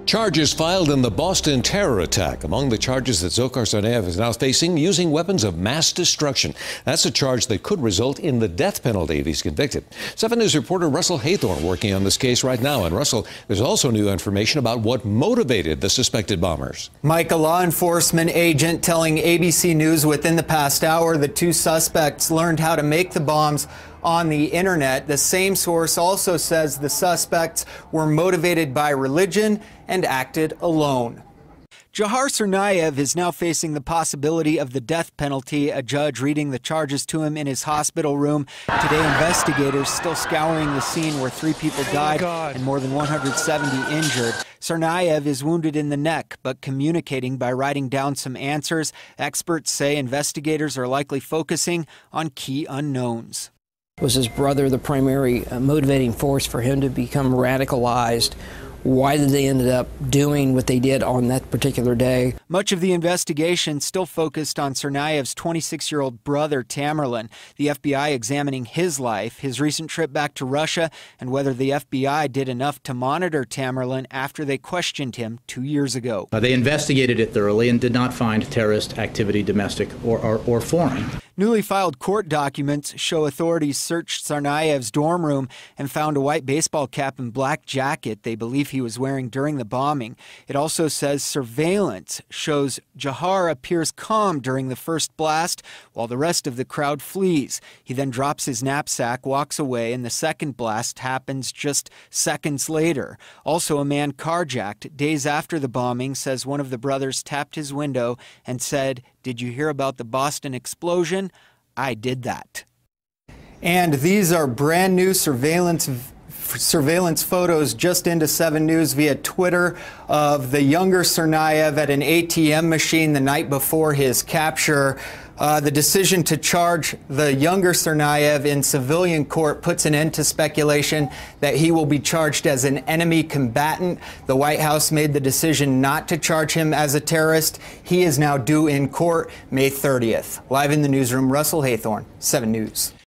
Charges filed in the Boston terror attack. Among the charges that Dzhokhar Tsarnaev is now facing, using weapons of mass destruction. That's a charge that could result in the death penalty if he's convicted. 7 News reporter Russell Haythorne working on this case right now. And Russell, there's also new information about what motivated the suspected bombers. Mike, a law enforcement agent telling ABC News within the past hour the 2 suspects learned how to make the bombs on the internet. The same source also says the suspects were motivated by religion and acted alone. Dzhokhar Tsarnaev is now facing the possibility of the death penalty, a judge reading the charges to him in his hospital room. Today, investigators still scouring the scene where 3 people died and more than 170 injured. Tsarnaev is wounded in the neck, but communicating by writing down some answers. Experts say investigators are likely focusing on key unknowns. Was his brother the primary motivating force for him to become radicalized? Why did they end up doing what they did on that particular day? Much of the investigation still focused on Tsarnaev's 26-year-old brother, Tamerlan. The FBI examining his life, his recent trip back to Russia, and whether the FBI did enough to monitor Tamerlan after they questioned him 2 years ago. They investigated it thoroughly and did not find terrorist activity, domestic or foreign. Newly filed court documents show authorities searched Tsarnaev's dorm room and found a white baseball cap and black jacket they believe he was wearing during the bombing. It also says surveillance shows Jahar appears calm during the first blast while the rest of the crowd flees. He then drops his knapsack, walks away, and the second blast happens just seconds later. Also, a man carjacked days after the bombing says one of the brothers tapped his window and said, "Did you hear about the Boston explosion? I did that." And these are brand new surveillance photos just into 7 News via Twitter of the younger Tsarnaev at an ATM machine the night before his capture. The decision to charge the younger Tsarnaev in civilian court puts an end to speculation that he will be charged as an enemy combatant. The White House made the decision not to charge him as a terrorist. He is now due in court May 30th. Live in the newsroom, Russell Haythorne, 7 News.